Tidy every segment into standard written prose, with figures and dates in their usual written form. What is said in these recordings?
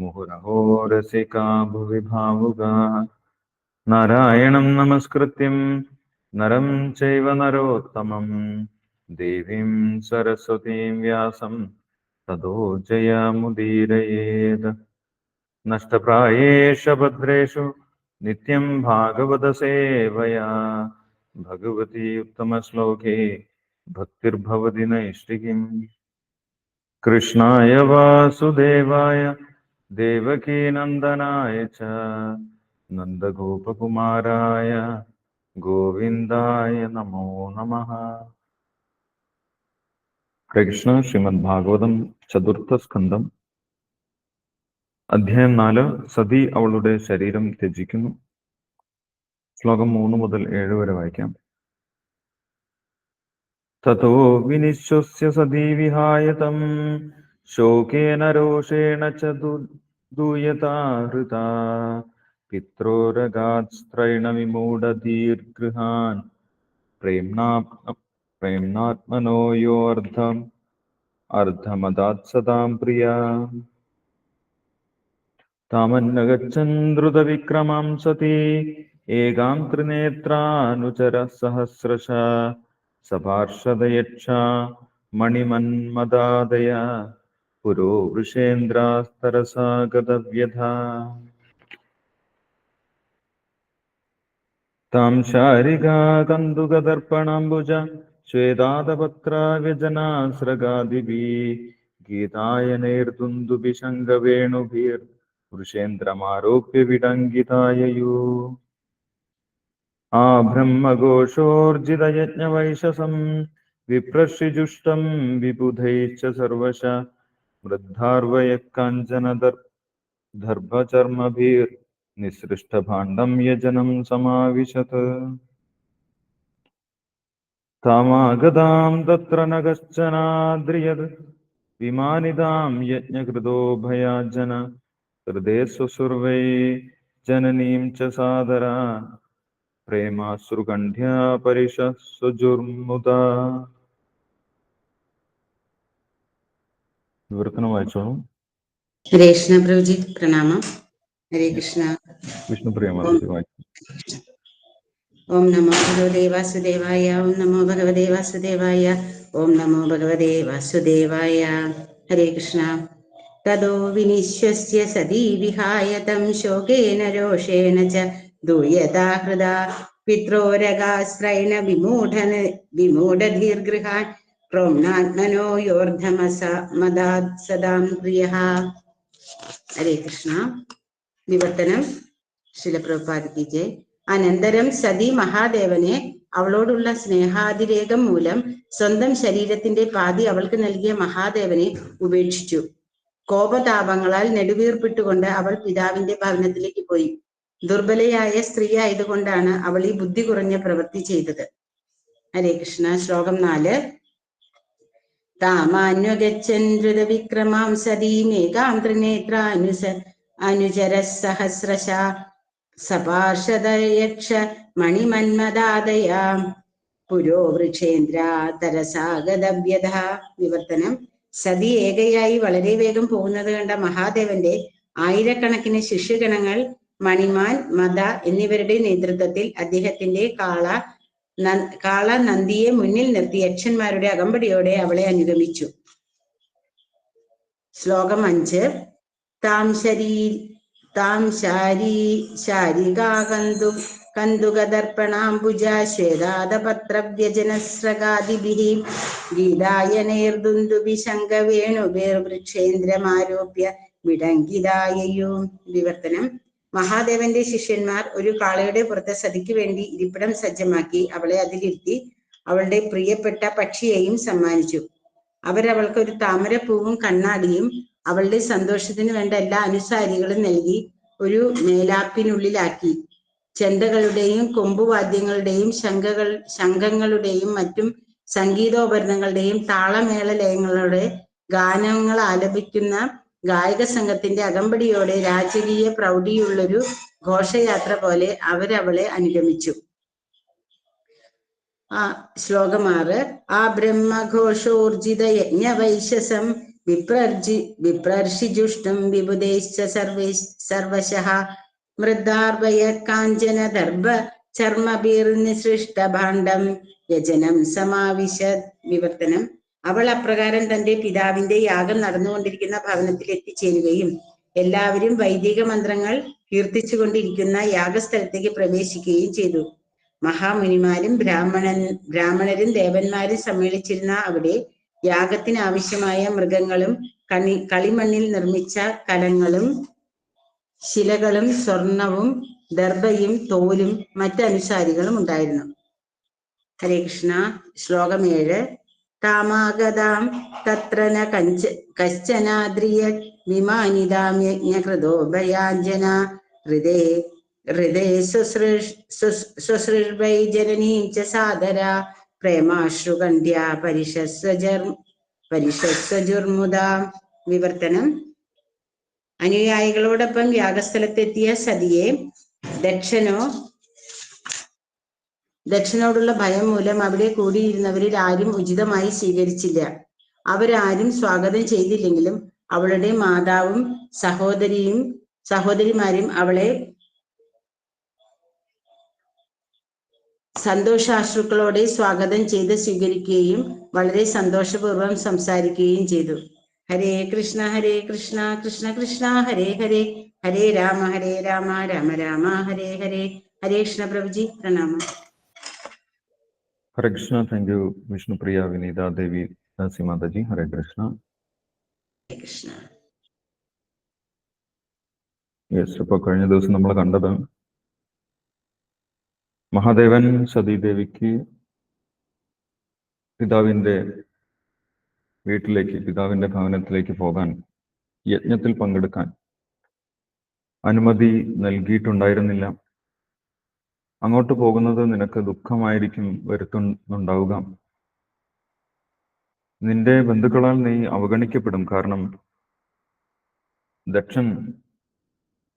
മുഹുരഹോ രസികാ ഭുവി ഭാവുകാഃ നാരായണം നമസ്കൃത്യം നരം ചൈവ നരോത്തമം ദേവീം സരസ്വതീം വ്യാസം തതോ ജയമുദീരയേത്. നഷ്ടപ്രായേഷു ഭദ്രേഷു നിത്യം ഭാഗവത സേവയാ ഭഗവതി ഉത്തമശ്ലോകേ ഭക്തിർഭവതി നൈഷ്ഠികീം. കൃഷ്ണായ വാസുദേവായ ദേവകീനന്ദനായ ച നന്ദഗോപകുമാരായ ഗോവിന്ദായ നമോ നമഃ. കൃഷ്ണ ശ്രീമദ് ഭാഗവതം ചതുർത്ഥ സ്കന്ധം അധ്യായം 4. സതി അവളുടെ ശരീരം ത്യജിക്കുന്നു. ശ്ലോകം 3 മുതൽ 7 വരെ വായിക്കാം. തതോ വിനിശ്വസ്യ സതി വിഹായ തം ശോകേന രോഷേണ ച ദൂയതാ ഹൃതാ പിത്രോരഗാത് സ്ത്രൈണ വിമൂഢധീർഗൃഹാൻ പ്രേംനാത്മനോ യോ അർദ്ധമദാത് സദാം പ്രിയാ താമന്നഗച്ഛൻ ദ്രുതവിക്രമാം സതി ഏകാം ത്രിനേത്രാനുചര സഹസ്രശ സപാർഷദയക്ഷ മണിമന്മദാദയ പുരോ വൃഷേന്ദ്രാസ്തരസാ ഗതവ്യഥാ താം ശാരികാ കന്ദുകദർപ്പണാംബുജ ശ്വേതാദപത്രാവ്യജനാസ്രഗാദിഭിः ഗീതായനൈർദുന്ദുഭിശങ്കവേണുഭിർ വൃഷേന്ദ്രമാരോപ്യ വിഡംഗിതായയൂ. ആ ബ്രഹ്മഘോഷോർജിതയജ്ഞവൈശസം വിപ്രഷിജുഷ്ടം വിബുധൈശ്ച സർവശ വൃദ്ധാർവയഃ കാഞ്ചനദർഭചർമഭിർ നിസൃഷ്ടഭാണ്ഡം യജനം സമാവിശത്. താമാഗതാം തത്ര ന കശ്ചനാദ്രിയത് വിമാനിതാം യജ്ഞകൃതോ ഭയാജന ഹൃദേ സ്വസുർവൈ ജനനീം ച സാദരാ പ്രേമാശ്രുകണ്ഠ്യാ പരിശസ്വജുർമുദാ. വിവർത്തനം വായിച്ചോളൂ. ഹരേ കൃഷ്ണ പ്രഭുജി, പ്രണാമം. ഹരേ കൃഷ്ണ. വിഷ്ണുപ്രിയ മാതാജി വായിച്ചു. ഓം നമോ ഭഗവതേ വാസുദേവായ. ഓം നമോ ഭഗവതേ വാസുദേവായ. ഓം നമോ ഭഗവതേ വാസുദേവായ. ഹരേ കൃഷ്ണ. തതോ വിനിശ്വസ്യ സതി വിഹായ തം ശോകേന രോഷേണ ച ദൂയതാ ഹൃദാ പിത്രോരഗാശ്രൈണ വിമൂഢധീർഗൃഹാൻ പ്രോമ്നാത്മനോ യോർധമദാത് സദാം പ്രിയഃ. ഹരേ കൃഷ്ണ. വിവർത്തനം ശ്രീല പ്രഭുപാദ് ജയ്. അനന്തരം സതി മഹാദേവനെ അവളോടുള്ള സ്നേഹാതിരേകം മൂലം സ്വന്തം ശരീരത്തിന്റെ പാതി അവൾക്ക് നൽകിയ മഹാദേവനെ ഉപേക്ഷിച്ചു. കോപതാപങ്ങളാൽ നെടുവീർപ്പിട്ടുകൊണ്ട് അവൾ പിതാവിന്റെ ഭവനത്തിലേക്ക് പോയി. ദുർബലയായ സ്ത്രീ ആയതുകൊണ്ടാണ് അവൾ ഈ ബുദ്ധി കുറഞ്ഞ പ്രവൃത്തി ചെയ്തത്. ഹരേ കൃഷ്ണ. ശ്ലോകം 4. താമാന്വഗച്ഛൻ ധൃതവിക്രമാം സതീമേകാം ത്രിനേത്രാനുചര സഹസ്രശ സപാർഷദയക്ഷ മണിമന്മദാദയാം പുരോ വൃക്ഷേന്ദ്രാ തരസാഗതവ്യഥ. വിവർത്തനം. സതി ഏകയായി വളരെ വേഗം പോകുന്നത് കണ്ട മഹാദേവന്റെ ആയിരക്കണക്കിന് ശിഷ്യഗണങ്ങൾ മണിമാൻ, മദ എന്നിവരുടെ നേതൃത്വത്തിൽ അദ്ദേഹത്തിന്റെ കാള നന്ദിയെ മുന്നിൽ നിർത്തി യക്ഷന്മാരുടെ അകമ്പടിയോടെ അവളെ അനുഗമിച്ചു. ശ്ലോകം 5. താം ശാരികാ കന്ദുകദർപ്പണാംബുജ ശ്വേതാദപത്രവ്യജനസ്രഗാദിഭിः ഗീതായനൈർദുന്ദുഭിശങ്കവേണുഭിർവൃക്ഷേന്ദ്രമാരോപ്യ വിഡംഗിതായയൂ. വിവർത്തനം. മഹാദേവന്റെ ശിഷ്യന്മാർ ഒരു കാളയുടെ പുറത്ത് സതിക്ക് വേണ്ടി ഇരിപ്പിടം സജ്ജമാക്കി അവളെ അതിലിരുത്തി അവളുടെ പ്രിയപ്പെട്ട പക്ഷിയെയും സമ്മാനിച്ചു. അവരവൾക്ക് ഒരു താമരപ്പൂവും കണ്ണാടിയും അവളുടെ സന്തോഷത്തിന് വേണ്ട എല്ലാ അനുസാരികളും നൽകി ഒരു മേലാപ്പിനുള്ളിലാക്കി. ചെണ്ടകളുടെയും കൊമ്പുവാദ്യങ്ങളുടെയും ശംഖങ്ങളുടെയും മറ്റും സംഗീതോപകരണങ്ങളുടെയും താളമേള ലയങ്ങളുടെ ഗാനങ്ങൾ ആലപിക്കുന്ന ഗായക സംഘത്തിന്റെ അകമ്പടിയോടെ രാജകീയ പ്രൗഢിയുള്ളൊരു ഘോഷയാത്ര പോലെ അവരവളെ അനുഗമിച്ചു. ശ്ലോകം 6. ആ ബ്രഹ്മഘോഷോർജിത യജ്ഞവൈശസം വിപ്രർഷിജുഷ്ടം വിബുധൈശ്ച സർവശഃ മൃദ്ദാർഭയ കാഞ്ചന ദർഭ ചർമ്മബീർനിസൃഷ്ടഭാണ്ഡം യജനം സമാവിശത്. വിവർത്തനം. അവൾ അപ്രകാരം തന്റെ പിതാവിന്റെ യാഗം നടന്നുകൊണ്ടിരിക്കുന്ന ഭവനത്തിൽ എത്തിച്ചേരുകയും എല്ലാവരും വൈദിക മന്ത്രങ്ങൾ കീർത്തിച്ചുകൊണ്ടിരിക്കുന്ന യാഗസ്ഥലത്തേക്ക് പ്രവേശിക്കുകയും ചെയ്തു. മഹാമുനിമാരും ബ്രാഹ്മണരും ദേവന്മാരും സമ്മേളിച്ചിരുന്ന അവിടെ യാഗത്തിന് ആവശ്യമായ മൃഗങ്ങളും കളിമണ്ണിൽ നിർമ്മിച്ച കലങ്ങളും ശിലകളും സ്വർണവും ദർഭയും തോലും മറ്റനുസാരികളും ഉണ്ടായിരുന്നു. ഹരേ കൃഷ്ണ. ശ്ലോകം 7. താമാഗതാം തത്ര ന കശ്ചനാദ്രിയ വിമാനിതാം യജ്ഞകൃതോ ഭയാഞ്ജന ഹൃദേ സ്വസൃർവൈ ജനനീം ച സാദര പ്രേമാശ്രുകണ്ഠ്യാ പരിഷസ്വജുർമുദാം. വിവർത്തനം. അനുയായികളോടൊപ്പം യാഗസ്ഥലത്തെത്തിയ സതിയെ ദക്ഷനോടുള്ള ഭയം മൂലം അവിടെ കൂടിയിരുന്നവരിൽ ആരും ഉചിതമായി സ്വീകരിച്ചില്ല. അവരാരും സ്വാഗതം ചെയ്തില്ലെങ്കിലും അവളുടെ മാതാവും സഹോദരിമാരും അവളെ സന്തോഷാശ്രുക്കളോടെ സ്വാഗതം ചെയ്ത് സ്വീകരിക്കുകയും വളരെ സന്തോഷപൂർവ്വം സംസാരിക്കുകയും ചെയ്തു. ഹരേ കൃഷ്ണ കൃഷ്ണ കൃഷ്ണ ഹരേ ഹരേ, ഹരേ രാമ രാമ രാമ ഹരേ ഹരേ. ഹരേ കൃഷ്ണ പ്രഭുജി, പ്രണാമം. ഹരേ Krishna. Thank you Vishnupriya Vineetha Devi Das Mataji. Hare Krishna. Yes, ഇപ്പൊ കഴിഞ്ഞ ദിവസം നമ്മൾ കണ്ടത് മഹാദേവൻ സതീദേവിക്ക് പിതാവിന്റെ വീട്ടിലേക്ക്, പിതാവിന്റെ ഭവനത്തിലേക്ക് പോകാൻ, യജ്ഞത്തിൽ പങ്കെടുക്കാൻ അനുമതി നൽകിയിട്ടുണ്ടായിരുന്നില്ല. അങ്ങോട്ട് പോകുന്നത് നിനക്ക് ദുഃഖമായിരിക്കും വരുത്തുന്നുണ്ടാവുക. നിന്റെ ബന്ധുക്കളാൽ നീ അവഗണിക്കപ്പെടും. കാരണം ദക്ഷൻ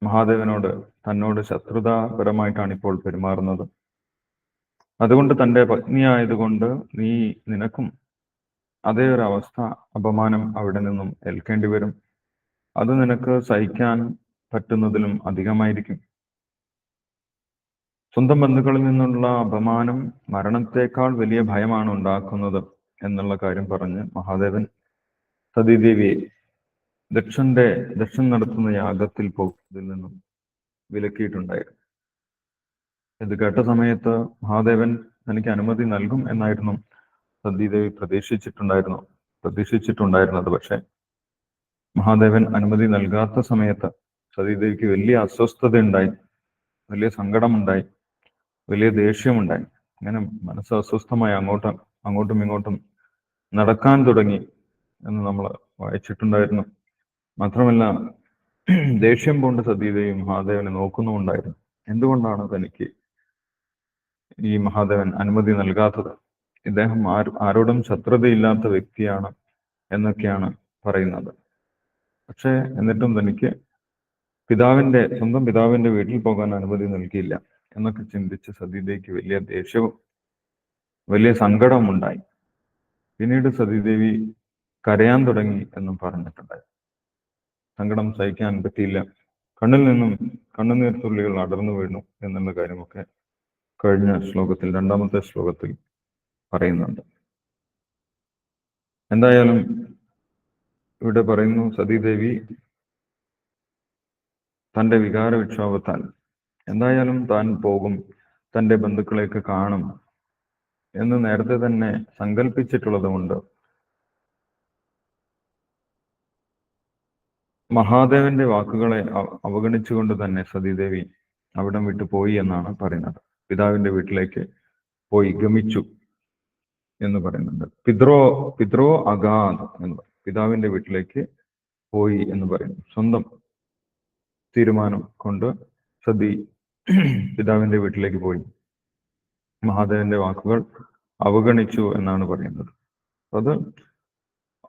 മഹാദേവനോട് തന്നോട് ശത്രുതാപരമായിട്ടാണ് ഇപ്പോൾ പെരുമാറുന്നത്. അതുകൊണ്ട് തൻ്റെ പത്നിയായതുകൊണ്ട് നിനക്കും അതേ ഒരു അവസ്ഥ, അപമാനം അവിടെ നിന്നും ഏൽക്കേണ്ടി വരും. അത് നിനക്ക് സഹിക്കാൻ പറ്റുന്നതിലും അധികമായിരിക്കും. സ്വന്തം ബന്ധുക്കളിൽ നിന്നുള്ള അപമാനം മരണത്തെക്കാൾ വലിയ ഭയമാണ് ഉണ്ടാക്കുന്നത് എന്നുള്ള കാര്യം പറഞ്ഞ് മഹാദേവൻ സതീദേവിയെ ദക്ഷൻ നടത്തുന്ന യാഗത്തിൽ പോകുന്നതിൽ നിന്നും വിലക്കിയിട്ടുണ്ടായിരുന്നു. ഇത് കേട്ട സമയത്ത് മഹാദേവൻ തനിക്ക് അനുമതി നൽകും എന്നായിരുന്നു സതീദേവി പ്രതീക്ഷിച്ചിട്ടുണ്ടായിരുന്നത്. പക്ഷെ മഹാദേവൻ അനുമതി നൽകാത്ത സമയത്ത് സതീദേവിക്ക് വലിയ അസ്വസ്ഥതയുണ്ടായി, വലിയ സങ്കടമുണ്ടായി, വലിയ ദേഷ്യമുണ്ടായി. അങ്ങനെ മനസ്സ് അസ്വസ്ഥമായി അങ്ങോട്ടും ഇങ്ങോട്ടും നടക്കാൻ തുടങ്ങി എന്ന് നമ്മൾ വായിച്ചിട്ടുണ്ടായിരുന്നു. മാത്രമല്ല ദേഷ്യം കൊണ്ട് സതീദേവി മഹാദേവനെ നോക്കുന്നുണ്ടായിരുന്നു. എന്തുകൊണ്ടാണ് തനിക്ക് ഈ മഹാദേവൻ അനുമതി നൽകാത്തത്? ഇദ്ദേഹം ആരോടും ശത്രുതയില്ലാത്ത വ്യക്തിയാണ് എന്നൊക്കെയാണ് പറയുന്നത്. പക്ഷെ എന്നിട്ടും തനിക്ക് സ്വന്തം പിതാവിന്റെ വീട്ടിൽ പോകാൻ അനുമതി നൽകിയില്ല എന്നൊക്കെ ചിന്തിച്ച് സതീദേവിക്ക് വലിയ ദേഷ്യവും വലിയ സങ്കടവും ഉണ്ടായി. പിന്നീട് സതീദേവി കരയാൻ തുടങ്ങി എന്നും പറഞ്ഞിട്ടുണ്ടായി. സങ്കടം സഹിക്കാൻ പറ്റിയില്ല, കണ്ണിൽ നിന്നും കണ്ണുനീർ തുള്ളികൾ അടർന്നു വീണു എന്നുള്ള കാര്യമൊക്കെ കഴിഞ്ഞ ശ്ലോകത്തിൽ, 2ാമത്തെ ശ്ലോകത്തിൽ പറയുന്നുണ്ട്. എന്തായാലും ഇവിടെ പറയുന്നു, സതീദേവി തൻ്റെ വികാര വിക്ഷോഭത്താൽ എന്തായാലും താൻ പോകും, തൻ്റെ ബന്ധുക്കളെയൊക്കെ കാണും എന്ന് നേരത്തെ തന്നെ സങ്കല്പിച്ചിട്ടുള്ളത് കൊണ്ട് മഹാദേവന്റെ വാക്കുകളെ അവഗണിച്ചുകൊണ്ട് തന്നെ സതീദേവി അവിടം വിട്ടു പോയി എന്നാണ് പറയുന്നത്. പിതാവിന്റെ വീട്ടിലേക്ക് പോയി ഗമിച്ചു എന്ന് പറയുന്നുണ്ട്. പിതൃോ അഗാത് എന്ന് പറയും. പിതാവിന്റെ വീട്ടിലേക്ക് പോയി എന്ന് പറയുന്നു. സ്വന്തം തീരുമാനം കൊണ്ട് സതി പിതാവിന്റെ വീട്ടിലേക്ക് പോയി. മഹാദേവന്റെ വാക്കുകൾ അവഗണിച്ചു എന്നാണ് പറയുന്നത്. അത്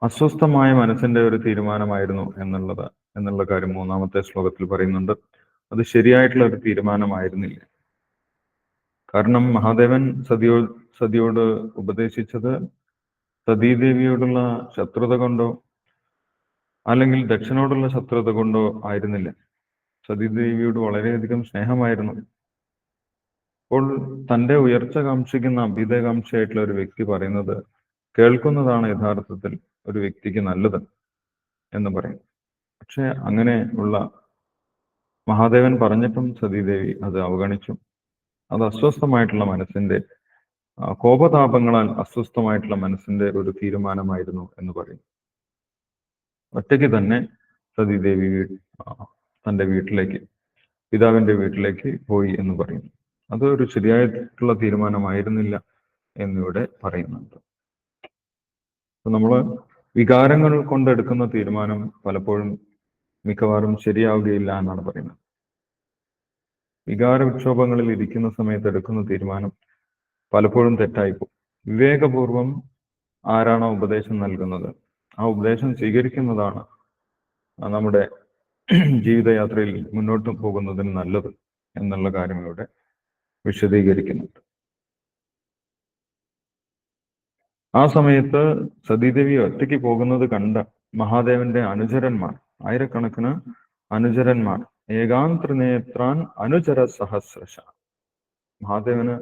അസ്വസ്ഥമായ മനസ്സിന്റെ ഒരു തീരുമാനമായിരുന്നു എന്നുള്ള കാര്യം 3ാമത്തെ ശ്ലോകത്തിൽ പറയുന്നുണ്ട്. അത് ശരിയായിട്ടുള്ള ഒരു തീരുമാനമായിരുന്നില്ല. കാരണം മഹാദേവൻ സതിയോട് ഉപദേശിച്ചത് സതീദേവിയോടുള്ള ശത്രുത കൊണ്ടോ അല്ലെങ്കിൽ ദക്ഷനോടുള്ള ശത്രുത കൊണ്ടോ ആയിരുന്നില്ല. സതീദേവിയോട് വളരെയധികം സ്നേഹമായിരുന്നു. അപ്പോൾ തന്റെ ഉയർച്ച കാക്ഷിക്കുന്ന അഭ്യുദയകാംക്ഷിയായിട്ടുള്ള ഒരു വ്യക്തി പറയുന്നത് കേൾക്കുന്നതാണ് യഥാർത്ഥത്തിൽ ഒരു വ്യക്തിക്ക് നല്ലത് എന്ന് പറയും. പക്ഷെ അങ്ങനെ ഉള്ള മഹാദേവൻ പറഞ്ഞിട്ടും സതീദേവി അത് അവഗണിച്ചു. അത് അസ്വസ്ഥമായിട്ടുള്ള മനസ്സിന്റെ കോപതാപങ്ങളാൽ അസ്വസ്ഥമായിട്ടുള്ള മനസ്സിന്റെ ഒരു തീരുമാനമായിരുന്നു എന്ന് പറയും. ഒറ്റയ്ക്ക് തന്നെ സതീദേവി തന്റെ വീട്ടിലേക്ക്, പിതാവിന്റെ വീട്ടിലേക്ക് പോയി എന്ന് പറയുന്നു. അത് ഒരു ശരിയായിട്ടുള്ള തീരുമാനമായിരുന്നില്ല എന്നിവിടെ പറയുന്നുണ്ട്. നമ്മൾ വികാരങ്ങൾ കൊണ്ടെടുക്കുന്ന തീരുമാനം പലപ്പോഴും മിക്കവാറും ശരിയാവുകയില്ല എന്നാണ് പറയുന്നത്. വികാര വിക്ഷോഭങ്ങളിൽ ഇരിക്കുന്ന സമയത്ത് എടുക്കുന്ന തീരുമാനം പലപ്പോഴും തെറ്റായിപ്പോകും. വിവേകപൂർവം ആരാണോ ഉപദേശം നൽകുന്നത് ആ ഉപദേശം സ്വീകരിക്കുന്നതാണ് നമ്മുടെ ജീവിതയാത്രയിൽ മുന്നോട്ട് പോകുന്നതിന് നല്ലത് എന്നുള്ള കാര്യം ഇവിടെ വിശദീകരിക്കുന്നുണ്ട്. ആ സമയത്ത് സതീദേവി ഒറ്റയ്ക്ക് പോകുന്നത് കണ്ട മഹാദേവന്റെ അനുചരന്മാർ, ആയിരക്കണക്കിന് അനുചരന്മാർ, ഏകാന്തൃനേത്രാൻ അനുചര സഹസ്രശ, മഹാദേവന്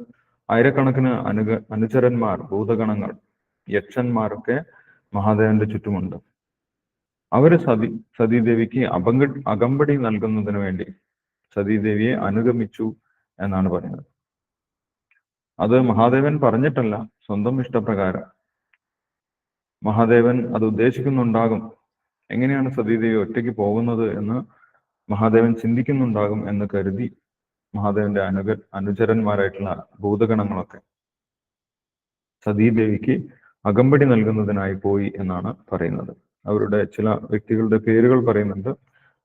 ആയിരക്കണക്കിന് അനുചരന്മാർ, ഭൂതഗണങ്ങൾ, യക്ഷന്മാരൊക്കെ മഹാദേവന്റെ ചുറ്റുമുണ്ട്. അവര് സതീദേവിക്ക് അകമ്പടി നൽകുന്നതിന് വേണ്ടി സതീദേവിയെ അനുഗമിച്ചു എന്നാണ് പറയുന്നത്. അത് മഹാദേവൻ പറഞ്ഞിട്ടല്ല, സ്വന്തം ഇഷ്ടപ്രകാരം. മഹാദേവൻ അത് ഉദ്ദേശിക്കുന്നുണ്ടാകും. എങ്ങനെയാണ് സതീദേവി ഒറ്റയ്ക്ക് പോകുന്നത് എന്ന് മഹാദേവൻ ചിന്തിക്കുന്നുണ്ടാകും എന്ന് കരുതി മഹാദേവന്റെ അനുചരന്മാരായിട്ടുള്ള ഭൂതഗണങ്ങളൊക്കെ സതീദേവിക്ക് അകമ്പടി നൽകുന്നതിനായി പോയി എന്നാണ് പറയുന്നത്. അവരുടെ ചില വ്യക്തികളുടെ പേരുകൾ പറയുന്നുണ്ട്.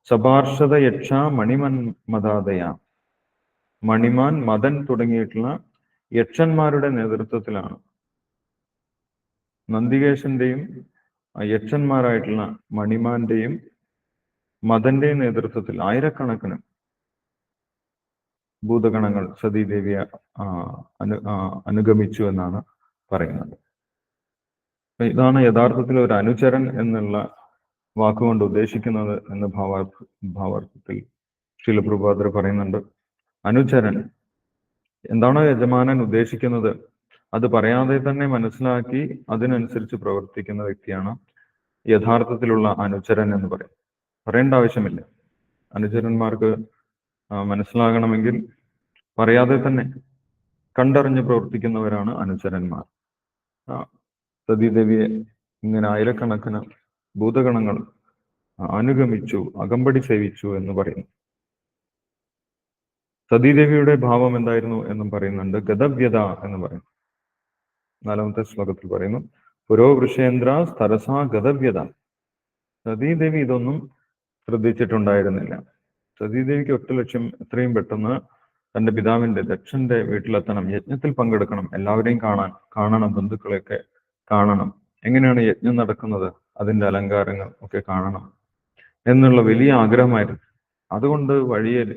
സപാർഷദ യക്ഷ മണിമൻ മദാദയ, മണിമാൻ, മദൻ തുടങ്ങിയിട്ടുള്ള യക്ഷന്മാരുടെ നേതൃത്വത്തിലാണ്, നന്ദികേശന്റെയും യക്ഷന്മാരായിട്ടുള്ള മണിമാന്റെയും മദന്റെയും നേതൃത്വത്തിൽ ആയിരക്കണക്കിന് ഭൂതഗണങ്ങൾ സതീദേവിയെ അനുഗമിച്ചു എന്നാണ് പറയുന്നത്. ഇതാണ് യഥാർത്ഥത്തിൽ ഒരു അനുചരൻ എന്നുള്ള വാക്കുകൊണ്ട് ഉദ്ദേശിക്കുന്നത് എന്ന് ഭാവാർത്ഥത്തിൽ ശ്രീല പ്രഭുപാദർ പറയുന്നുണ്ട്. അനുചരൻ എന്താണോ യജമാനൻ ഉദ്ദേശിക്കുന്നത് അത് പറയാതെ തന്നെ മനസ്സിലാക്കി അതിനനുസരിച്ച് പ്രവർത്തിക്കുന്ന വ്യക്തിയാണ് യഥാർത്ഥത്തിലുള്ള അനുചരൻ എന്ന് പറയും. പറയേണ്ട ആവശ്യമില്ല. അനുചരന്മാർക്ക് മനസ്സിലാകണമെങ്കിൽ പറയാതെ തന്നെ കണ്ടറിഞ്ഞ് പ്രവർത്തിക്കുന്നവരാണ് അനുചരന്മാർ. സതീദേവിയെ ഇങ്ങനെ ആയിരക്കണക്കിന് ഭൂതഗണങ്ങൾ അനുഗമിച്ചു, അകമ്പടി സേവിച്ചു എന്ന് പറയുന്നു. സതീദേവിയുടെ ഭാവം എന്തായിരുന്നു എന്നും പറയുന്നുണ്ട്. ഗതവ്യത എന്ന് പറയുന്നു. 4ാമത്തെ ശ്ലോകത്തിൽ പറയുന്നു, പുരോവൃഷേന്ദ്ര സ്ഥരസാ ഗതവ്യത. സതീദേവി ഇതൊന്നും ശ്രദ്ധിച്ചിട്ടുണ്ടായിരുന്നില്ല. സതീദേവിക്ക് ഒറ്റ ലക്ഷ്യം, എത്രയും പെട്ടെന്ന് തന്റെ പിതാവിന്റെ ദക്ഷന്റെ വീട്ടിലെത്തണം, യജ്ഞത്തിൽ പങ്കെടുക്കണം, എല്ലാവരെയും കാണണം, ബന്ധുക്കളെയൊക്കെ കാണണം, എങ്ങനെയാണ് യജ്ഞം നടക്കുന്നത്, അതിന്റെ അലങ്കാരങ്ങൾ ഒക്കെ കാണണം എന്നുള്ള വലിയ ആഗ്രഹമായിരുന്നു. അതുകൊണ്ട്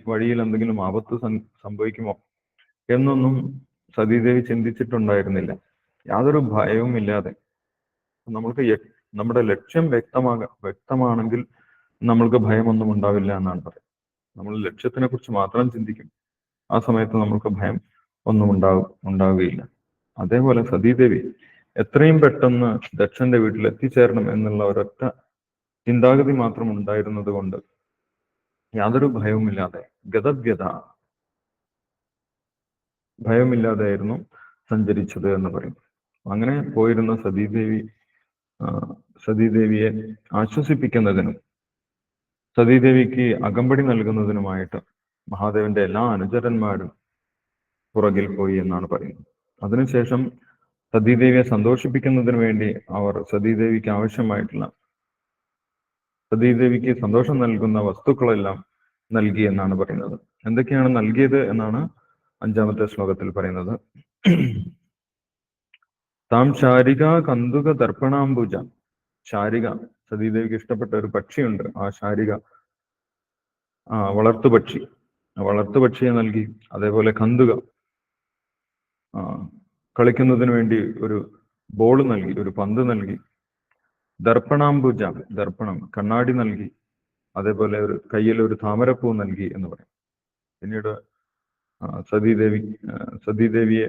വഴിയിൽ എന്തെങ്കിലും ആപത്ത് സംഭവിക്കുമോ എന്നൊന്നും സതീദേവി ചിന്തിച്ചിട്ടുണ്ടായിരുന്നില്ല. യാതൊരു ഭയവും ഇല്ലാതെ നമ്മൾക്ക് നമ്മുടെ ലക്ഷ്യം വ്യക്തമാണെങ്കിൽ നമ്മൾക്ക് ഭയമൊന്നും ഉണ്ടാവില്ല എന്നാണ് പറയുന്നത്. നമ്മൾ ലക്ഷ്യത്തിനെ കുറിച്ച് മാത്രം ചിന്തിക്കും, ആ സമയത്ത് നമ്മൾക്ക് ഭയം ഒന്നും ഉണ്ടാവുകയില്ല. അതേപോലെ സതീദേവി എത്രയും പെട്ടെന്ന് ദക്ഷന്റെ വീട്ടിൽ എത്തിച്ചേരണം എന്നുള്ള ഒരൊറ്റ ചിന്താഗതി മാത്രം ഉണ്ടായിരുന്നത് കൊണ്ട് യാതൊരു ഭയവുമില്ലാതെ, ഗതവ്യത, ഭയമില്ലാതെയായിരുന്നു സഞ്ചരിച്ചത് എന്ന് പറയും. അങ്ങനെ പോയിരുന്ന സതീദേവിയെ ആശ്വസിപ്പിക്കുന്നതിനും സതീദേവിക്ക് അകമ്പടി നൽകുന്നതിനുമായിട്ട് മഹാദേവന്റെ എല്ലാ അനുചരന്മാരും പുറകിൽ പോയി എന്നാണ് പറയുന്നത്. അതിനുശേഷം സതീദേവിയെ സന്തോഷിപ്പിക്കുന്നതിന് വേണ്ടി അവർ സതീദേവിക്ക് ആവശ്യമായിട്ടുള്ള, സതീദേവിക്ക് സന്തോഷം നൽകുന്ന വസ്തുക്കളെല്ലാം നൽകി എന്നാണ് പറയുന്നത്. എന്തൊക്കെയാണ് നൽകിയത് എന്നാണ് 5ാമത്തെ ശ്ലോകത്തിൽ പറയുന്നത്. താം ശാരിക കന്തുക ദർപ്പണാംബുജ. ശാരിക, സതീദേവിക്ക് ഇഷ്ടപ്പെട്ട ഒരു പക്ഷിയുണ്ട്, ആ ശാരിക, വളർത്തുപക്ഷിയെ നൽകി. അതേപോലെ കന്തുക, കളിക്കുന്നതിന് വേണ്ടി ഒരു ബോൾ നൽകി, ഒരു പന്ത് നൽകി. ദർപ്പണാംബുജ, ദർപ്പണം കണ്ണാടി നൽകി, അതേപോലെ ഒരു കയ്യിൽ ഒരു താമരപ്പൂ നൽകി എന്ന് പറയും. പിന്നീട് സതീദേവിയെ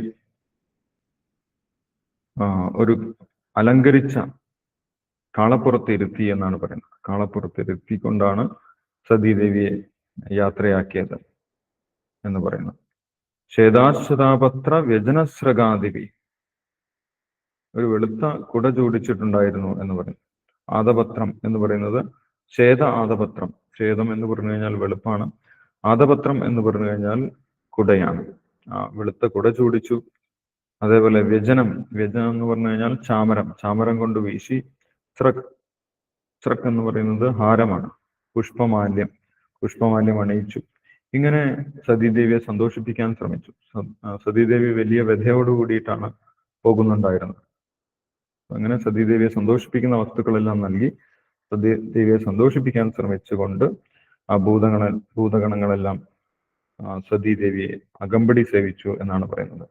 ഒരു അലങ്കരിച്ച കാളപ്പുറത്ത് ഇരുത്തി എന്നാണ് പറയുന്നത്. കാളപ്പുറത്ത് ഇരുത്തിക്കൊണ്ടാണ് സതീദേവിയെ യാത്രയാക്കിയത് എന്ന് പറയുന്നത്. ശ്വേതാശ്വതാപത്ര വ്യജനസ്രഗാദിവി, ഒരു വെളുത്ത കുട ചൂടിച്ചിട്ടുണ്ടായിരുന്നു എന്ന് പറയും. ആദപത്രം എന്ന് പറയുന്നത് ശ്വേത ആദപത്രം. ശ്വേതം എന്ന് പറഞ്ഞു കഴിഞ്ഞാൽ വെളുപ്പാണ്. ആദപത്രം എന്ന് പറഞ്ഞു കഴിഞ്ഞാൽ കുടയാണ്. വെളുത്ത കുട ചൂടിച്ചു. അതേപോലെ വ്യജനം എന്ന് പറഞ്ഞു കഴിഞ്ഞാൽ ചാമരം. ചാമരം കൊണ്ട് വീശി. സ്രക് എന്ന് പറയുന്നത് ഹാരമാണ്. പുഷ്പമാല്യം അണിയിച്ചു. ഇങ്ങനെ സതീദേവിയെ സന്തോഷിപ്പിക്കാൻ ശ്രമിച്ചു. സതീദേവി വലിയ വ്യഥയോട് കൂടിയിട്ടാണ് പോകുന്നുണ്ടായിരുന്നത്. അങ്ങനെ സതീദേവിയെ സന്തോഷിപ്പിക്കുന്ന വസ്തുക്കളെല്ലാം നൽകി സതീദേവിയെ സന്തോഷിപ്പിക്കാൻ ശ്രമിച്ചുകൊണ്ട് ആ ഭൂതഗണങ്ങളെല്ലാം സതീദേവിയെ അകമ്പടി സേവിച്ചു എന്നാണ് പറയുന്നത്.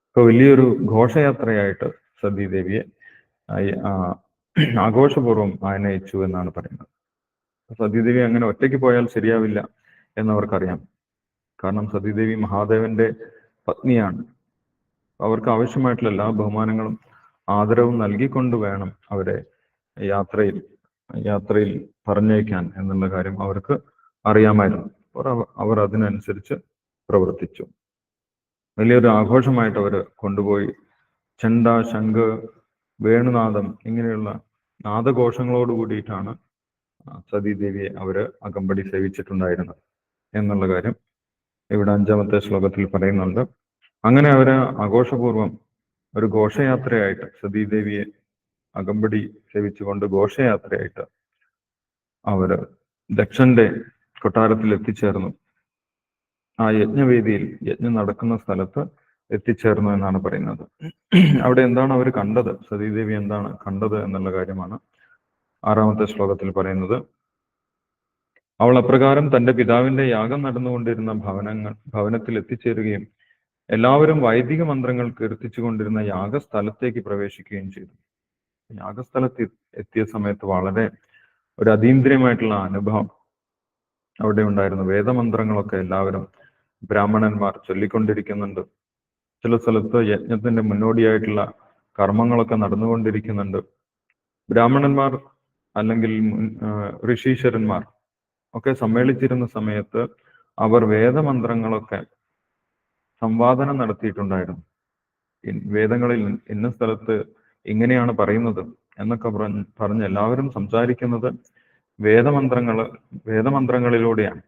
ഇപ്പൊ വലിയൊരു ഘോഷയാത്രയായിട്ട് സതീദേവിയെ ആഘോഷപൂർവ്വം ആനയിച്ചു എന്നാണ് പറയുന്നത്. സതീദേവി അങ്ങനെ ഒറ്റയ്ക്ക് പോയാൽ ശരിയാവില്ല എന്നവർക്കറിയാം. കാരണം സതീദേവി മഹാദേവന്റെ പത്നിയാണ്. അവർക്ക് ആവശ്യമായിട്ടുള്ള എല്ലാ ബഹുമാനങ്ങളും ആദരവും നൽകിക്കൊണ്ട് വേണം അവരെ യാത്രയിൽ പറഞ്ഞയക്കാൻ എന്നുള്ള കാര്യം അവർക്ക് അറിയാമായിരുന്നു. അവർ അതിനനുസരിച്ച് പ്രവർത്തിച്ചു. വലിയൊരു ആഘോഷമായിട്ട് അവർ കൊണ്ടുപോയി. ചെണ്ട, ശംഖ്, വേണുനാദം ഇങ്ങനെയുള്ള നാദഘോഷങ്ങളോട് കൂടിയിട്ടാണ് സതീദേവിയെ അവര് അകമ്പടി സേവിച്ചിട്ടുണ്ടായിരുന്നത് എന്നുള്ള കാര്യം ഇവിടെ 5-ാമത്തെ ശ്ലോകത്തിൽ പറയുന്നുണ്ട്. അങ്ങനെ അവര് ആഘോഷപൂർവ്വം ഒരു ഘോഷയാത്രയായിട്ട് സതീദേവിയെ അകമ്പടി സേവിച്ചുകൊണ്ട് ഘോഷയാത്രയായിട്ട് അവര് ദക്ഷന്റെ കൊട്ടാരത്തിൽ എത്തിച്ചേർന്നു. ആ യജ്ഞവേദിയിൽ, യജ്ഞം നടക്കുന്ന സ്ഥലത്ത് എത്തിച്ചേർന്നു എന്നാണ് പറയുന്നത്. അവിടെ എന്താണ് അവർ കണ്ടത്, സതീദേവി എന്താണ് കണ്ടത് എന്നുള്ള കാര്യമാണ് 6-ാമത്തെ ശ്ലോകത്തിൽ പറയുന്നത്. അവൾ അപ്രകാരം തന്റെ പിതാവിന്റെ യാഗം നടന്നുകൊണ്ടിരുന്ന ഭവനത്തിൽ എത്തിച്ചേരുകയും എല്ലാവരും വൈദിക മന്ത്രങ്ങൾ കീർത്തിച്ചുകൊണ്ടിരുന്ന യാഗസ്ഥലത്തേക്ക് പ്രവേശിക്കുകയും ചെയ്തു. യാഗസ്ഥലത്ത് എത്തിയ സമയത്ത് വളരെ ഒരു അതീന്ദ്രിയമായിട്ടുള്ള അനുഭവം അവിടെ ഉണ്ടായിരുന്നു. വേദമന്ത്രങ്ങളൊക്കെ എല്ലാവരും ബ്രാഹ്മണന്മാർ ചൊല്ലിക്കൊണ്ടിരിക്കുന്നുണ്ട്. ചില സ്ഥലത്ത് യജ്ഞത്തിന്റെ മുന്നോടിയായിട്ടുള്ള കർമ്മങ്ങളൊക്കെ നടന്നുകൊണ്ടിരിക്കുന്നുണ്ട്. ബ്രാഹ്മണന്മാർ അല്ലെങ്കിൽ ഋഷീശ്വരന്മാർ ഒക്കെ സമ്മേളിച്ചിരുന്ന സമയത്ത് അവർ വേദമന്ത്രങ്ങളൊക്കെ സംവാദനം നടത്തിയിട്ടുണ്ടായിരുന്നു. വേദങ്ങളിൽ ഇന്ന സ്ഥലത്ത് ഇങ്ങനെയാണ് പറയുന്നത് എന്നൊക്കെ പറഞ്ഞ് എല്ലാവരും സംസാരിക്കുന്നത് വേദമന്ത്രങ്ങളിലൂടെയാണ്.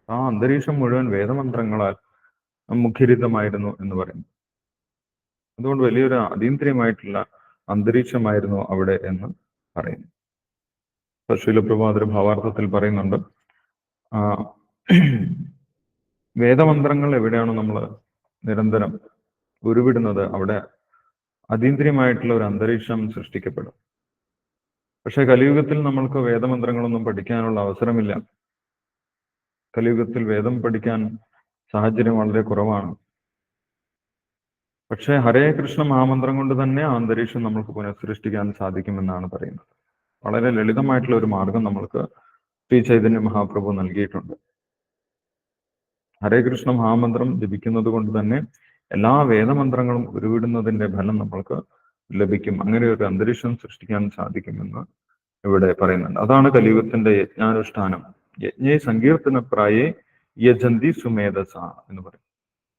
ആ അന്തരീക്ഷം മുഴുവൻ വേദമന്ത്രങ്ങളാൽ മുഖരിതമായിരുന്നു എന്ന് പറയുന്നു. അതുകൊണ്ട് വലിയൊരു അതീന്ദ്രിയമായിട്ടുള്ള അന്തരീക്ഷമായിരുന്നു അവിടെ എന്ന് പറയുന്നു. ശീലപ്രഭാതർ ഭാവാർത്ഥത്തിൽ പറയുന്നുണ്ട്, വേദമന്ത്രങ്ങൾ എവിടെയാണോ നമ്മൾ നിരന്തരം ഉരുവിടുന്നത് അവിടെ അതീന്ദ്രിയമായിട്ടുള്ള ഒരു അന്തരീക്ഷം സൃഷ്ടിക്കപ്പെടും. പക്ഷെ കലിയുഗത്തിൽ നമ്മൾക്ക് വേദമന്ത്രങ്ങളൊന്നും പഠിക്കാനുള്ള അവസരമില്ല. കലിയുഗത്തിൽ വേദം പഠിക്കാൻ സാഹചര്യം വളരെ കുറവാണ്. പക്ഷെ ഹരേ കൃഷ്ണ മഹാമന്ത്രം കൊണ്ട് തന്നെ ആ അന്തരീക്ഷം നമ്മൾക്ക് പുനഃസൃഷ്ടിക്കാൻ സാധിക്കുമെന്നാണ് പറയുന്നത്. വളരെ ലളിതമായിട്ടുള്ള ഒരു മാർഗം നമ്മൾക്ക് ശ്രീ ചൈതന്യ മഹാപ്രഭു നൽകിയിട്ടുണ്ട്. ഹരേ കൃഷ്ണ മഹാമന്ത്രം ജപിക്കുന്നത് കൊണ്ട് തന്നെ എല്ലാ വേദമന്ത്രങ്ങളും ഉരുവിടുന്നതിന്റെ ഫലം നമ്മൾക്ക് ലഭിക്കും. അങ്ങനെ ഒരു അന്തരീക്ഷം സൃഷ്ടിക്കാൻ സാധിക്കുമെന്ന് ഇവിടെ പറയുന്നുണ്ട്. അതാണ് കലിയുഗത്തിന്റെ യജ്ഞാനുഷ്ഠാനം. യജ്ഞേ സങ്കീർത്തന പ്രായേ യജന്തി സുമേധസ എന്ന് പറയും.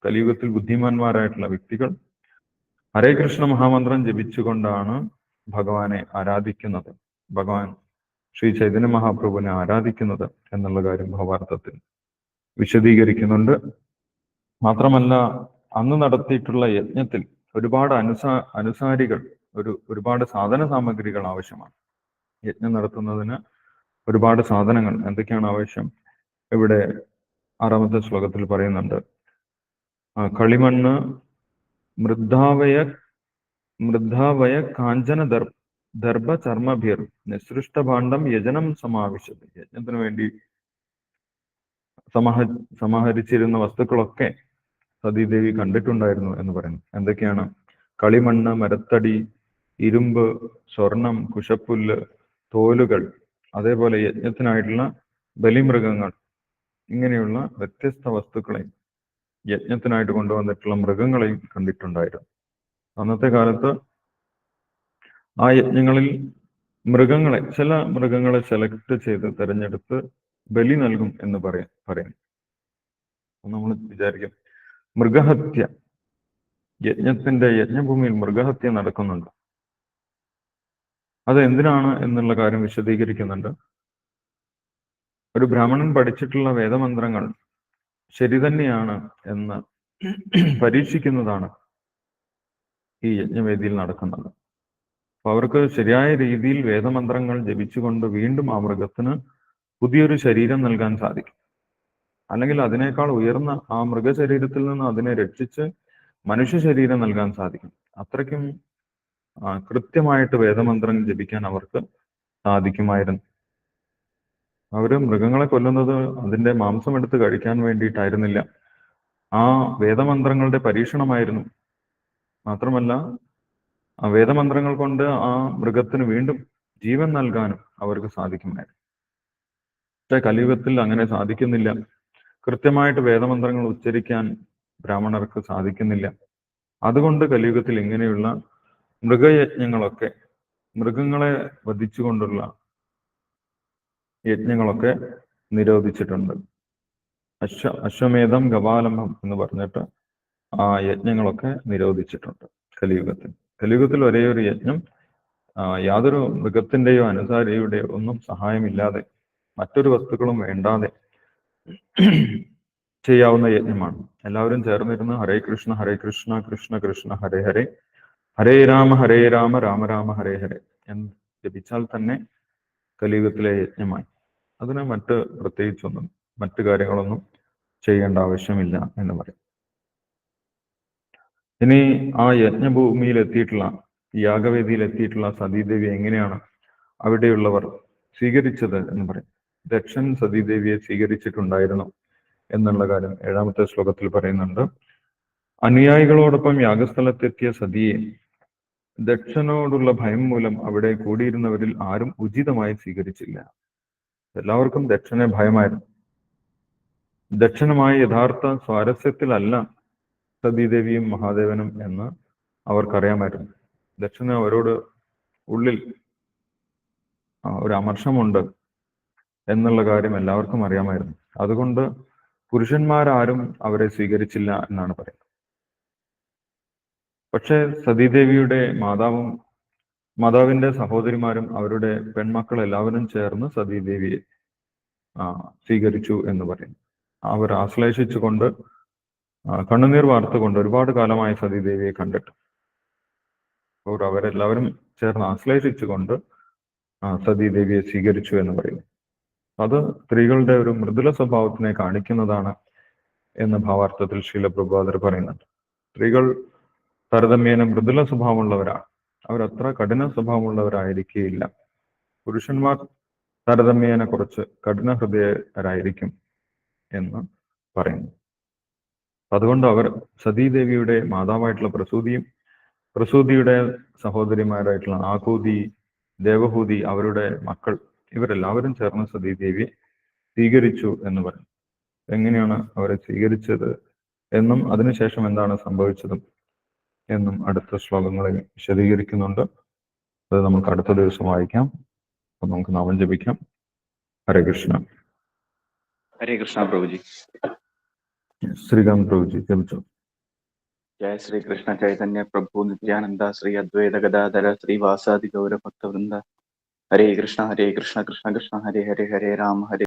കലിയുഗത്തിൽ ബുദ്ധിമാന്മാരായിട്ടുള്ള വ്യക്തികൾ ഹരേ കൃഷ്ണ മഹാമന്ത്രം ജപിച്ചുകൊണ്ടാണ് ഭഗവാനെ ആരാധിക്കുന്നത്, ഭഗവാൻ ശ്രീ ചൈതന്യ മഹാപ്രഭുവിനെ ആരാധിക്കുന്നത് എന്നുള്ള കാര്യം ഭാവാർത്ഥത്തിൽ വിശദീകരിക്കുന്നുണ്ട്. മാത്രമല്ല, അന്ന് നടത്തിയിട്ടുള്ള യജ്ഞത്തിൽ ഒരുപാട് അനുസാരികൾ, ഒരുപാട് സാധന സാമഗ്രികൾ ആവശ്യമാണ്. യജ്ഞം നടത്തുന്നതിന് ഒരുപാട് സാധനങ്ങൾ എന്തൊക്കെയാണ് ആവശ്യം ഇവിടെ 6-ാമത്തെ ശ്ലോകത്തിൽ പറയുന്നുണ്ട്. കളിമണ്ണ്, മൃദ്ധാവയ കാഞ്ചന ദർഭ ചർമ്മഭിർ നിസൃഷ്ടഭാണ്ഡം യജനം സമാവിശത്. യജ്ഞത്തിന് വേണ്ടി സമാഹരിച്ചിരുന്ന വസ്തുക്കളൊക്കെ സതീദേവി കണ്ടിട്ടുണ്ടായിരുന്നു എന്ന് പറയുന്നു. എന്തൊക്കെയാണ്? കളിമണ്ണ്, മരത്തടി, ഇരുമ്പ്, സ്വർണം, കുശപ്പുല്ല്, തോലുകൾ, അതേപോലെ യജ്ഞത്തിനായിട്ടുള്ള ബലിമൃഗങ്ങൾ, ഇങ്ങനെയുള്ള വ്യത്യസ്ത വസ്തുക്കളെയും യജ്ഞത്തിനായിട്ട് കൊണ്ടുവന്നിട്ടുള്ള മൃഗങ്ങളെയും കണ്ടിട്ടുണ്ടായിരുന്നു. അന്നത്തെ കാലത്ത് ആ യജ്ഞങ്ങളിൽ ചില മൃഗങ്ങളെ സെലക്ട് ചെയ്ത് തിരഞ്ഞെടുത്ത് ബലി നൽകും എന്ന് പറയും. നമ്മൾ വിചാരിക്കും, മൃഗഹത്യ, യജ്ഞഭൂമിയിൽ മൃഗഹത്യ നടക്കുന്നുണ്ട്. അത് എന്തിനാണ് എന്നുള്ള കാര്യം വിശദീകരിക്കുന്നുണ്ട്. ഒരു ബ്രാഹ്മണൻ പഠിച്ചിട്ടുള്ള വേദമന്ത്രങ്ങൾ ശരി തന്നെയാണ് എന്ന് പരീക്ഷിക്കുന്നതാണ് ഈ യജ്ഞവേദിയിൽ നടക്കുന്നത്. അപ്പൊ അവർക്ക് ശരിയായ രീതിയിൽ വേദമന്ത്രങ്ങൾ ജപിച്ചുകൊണ്ട് വീണ്ടും ആ മൃഗത്തിന് പുതിയൊരു ശരീരം നൽകാൻ സാധിക്കും. അല്ലെങ്കിൽ അതിനേക്കാൾ ഉയർന്ന ആ മൃഗശരീരത്തിൽ നിന്ന് അതിനെ രക്ഷിച്ച് മനുഷ്യ ശരീരം നൽകാൻ സാധിക്കും. അത്രയ്ക്കും കൃത്യമായിട്ട് വേദമന്ത്രം ജപിക്കാൻ അവർക്ക് സാധിക്കുമായിരുന്നു. അവര് മൃഗങ്ങളെ കൊല്ലുന്നത് അതിന്റെ മാംസം എടുത്ത് കഴിക്കാൻ വേണ്ടിയിട്ടായിരുന്നില്ല, ആ വേദമന്ത്രങ്ങളുടെ പരീക്ഷണമായിരുന്നു. മാത്രമല്ല, ആ വേദമന്ത്രങ്ങൾ കൊണ്ട് ആ മൃഗത്തിന് വീണ്ടും ജീവൻ നൽകാനും അവർക്ക് സാധിക്കുമായിരുന്നു. പക്ഷെ കലിയുഗത്തിൽ അങ്ങനെ സാധിക്കുന്നില്ല. കൃത്യമായിട്ട് വേദമന്ത്രങ്ങൾ ഉച്ചരിക്കാൻ ബ്രാഹ്മണർക്ക് സാധിക്കുന്നില്ല. അതുകൊണ്ട് കലിയുഗത്തിൽ ഇങ്ങനെയുള്ള മൃഗയജ്ഞങ്ങളൊക്കെ, മൃഗങ്ങളെ വധിച്ചുകൊണ്ടുള്ള യജ്ഞങ്ങളൊക്കെ നിരോധിച്ചിട്ടുണ്ട്. അശ്വമേധം ഗവാലംബം എന്ന് പറഞ്ഞിട്ട് ആ യജ്ഞങ്ങളൊക്കെ നിരോധിച്ചിട്ടുണ്ട് കലിയുഗത്തിൽ ഒരേ ഒരു യജ്ഞം, യാതൊരു മൃഗത്തിന്റെയോ അനുസാരിയുടെയോ ഒന്നും സഹായമില്ലാതെ, മറ്റൊരു വസ്തുക്കളും വേണ്ടാതെ ചെയ്യാവുന്ന യജ്ഞമാണ്. എല്ലാവരും ചേർന്നിരുന്ന് ഹരേ കൃഷ്ണ കൃഷ്ണ കൃഷ്ണ ഹരേ ഹരേ, ഹരേ രാമ രാമ രാമ ഹരേ ഹരേ എന്ന് ജപിച്ചാൽ തന്നെ കലിയുഗത്തിലെ യജ്ഞമായി. അതിന് മറ്റു കാര്യങ്ങളൊന്നും ചെയ്യേണ്ട ആവശ്യമില്ല എന്ന് പറയും. ഇനി ആ യജ്ഞഭൂമിയിൽ എത്തിയിട്ടുള്ള, യാഗവേദിയിൽ എത്തിയിട്ടുള്ള സതീദേവി എങ്ങനെയാണ് അവിടെയുള്ളവർ സ്വീകരിച്ചത് എന്ന് പറയും. ദക്ഷൻ സതീദേവിയെ സ്വീകരിച്ചിട്ടുണ്ടായിരുന്നു എന്നുള്ള കാര്യം 7ാമത്തെ ശ്ലോകത്തിൽ പറയുന്നുണ്ട്. അനുയായികളോടൊപ്പം യാഗസ്ഥലത്തെത്തിയ സതിയെ ദക്ഷനോടുള്ള ഭയം മൂലം അവിടെ കൂടിയിരുന്നവരിൽ ആരും ഉചിതമായി സ്വീകരിച്ചില്ല. എല്ലാവർക്കും ദക്ഷനെ ഭയമായിരുന്നു. ദക്ഷനുമായി യഥാർത്ഥ സ്വാരസ്യത്തിലല്ല സതീദേവിയും മഹാദേവനും എന്ന് അവർക്കറിയാമായിരുന്നു. ദക്ഷന് അവരോട് ഉള്ളിൽ ഒരു അമർഷമുണ്ട് എന്നുള്ള കാര്യം എല്ലാവർക്കും അറിയാമായിരുന്നു. അതുകൊണ്ട് പുരുഷന്മാരാരും അവരെ സ്വീകരിച്ചില്ല എന്നാണ് പറയുന്നത്. പക്ഷെ സതീദേവിയുടെ മാതാവിന്റെ സഹോദരിമാരും അവരുടെ പെൺമക്കൾ എല്ലാവരും ചേർന്ന് സതീദേവിയെ സ്വീകരിച്ചു എന്ന് പറയുന്നു. അവർ ആശ്ലേഷിച്ചുകൊണ്ട്, കണ്ണുനീർ വാർത്തുകൊണ്ട് ഒരുപാട് കാലമായി സതീദേവിയെ കണ്ടിട്ട് അവരെല്ലാവരും ചേർന്ന് ആശ്ലേഷിച്ചുകൊണ്ട് സതീദേവിയെ സ്വീകരിച്ചു എന്ന് പറയുന്നു. അത് സ്ത്രീകളുടെ ഒരു മൃദുല സ്വഭാവത്തിനെ കാണിക്കുന്നതാണ് എന്ന് ഭാവാർത്ഥത്തിൽ ശ്രീല പ്രഭുപാദർ പറയുന്നുണ്ട്. സ്ത്രീകൾ താരതമ്യേന മൃദുല സ്വഭാവമുള്ളവരാണ്, അവരത്ര കഠിന സ്വഭാവമുള്ളവരായിരിക്കുകയില്ല. പുരുഷന്മാർ താരതമ്യേന കുറച്ച് കഠിന ഹൃദയരായിരിക്കും എന്ന് പറയുന്നു. അതുകൊണ്ട് അവർ സതീദേവിയുടെ മാതാവായിട്ടുള്ള പ്രസൂതിയുടെ സഹോദരിമാരായിട്ടുള്ള ആകൂതി, ദേവഹൂതി, അവരുടെ മക്കൾ, ഇവരെല്ലാവരും ചേർന്ന് സതീദേവിയെ സ്വീകരിച്ചു എന്ന് പറയും. എങ്ങനെയാണ് അവരെ സ്വീകരിച്ചത് എന്നും അതിനുശേഷം എന്താണ് സംഭവിച്ചതും എന്നും അടുത്ത ശ്ലോകങ്ങളിൽ വിശദീകരിക്കുന്നുണ്ട്. അത് നമുക്ക് അടുത്ത ദിവസം വായിക്കാം. അപ്പൊ നമുക്ക് നാമം ജപിക്കാം. ഹരേ കൃഷ്ണ. ഹരേ കൃഷ്ണ പ്രഭുജി. ശ്രീകാന്ത് പ്രഭുജി ജപിച്ചു. ജയ ശ്രീ കൃഷ്ണ ചൈതന്യ പ്രഭു നിത്യാനന്ദ ശ്രീ അദ്വൈത ഗദാധര ശ്രീവാസാദി ഗൗര ഭക്തവൃന്ദ. ഹരേ കൃഷ്ണ കൃഷ്ണ കൃഷ്ണ ഹരേ ഹരേ, ഹരേ രാമ ഹരേ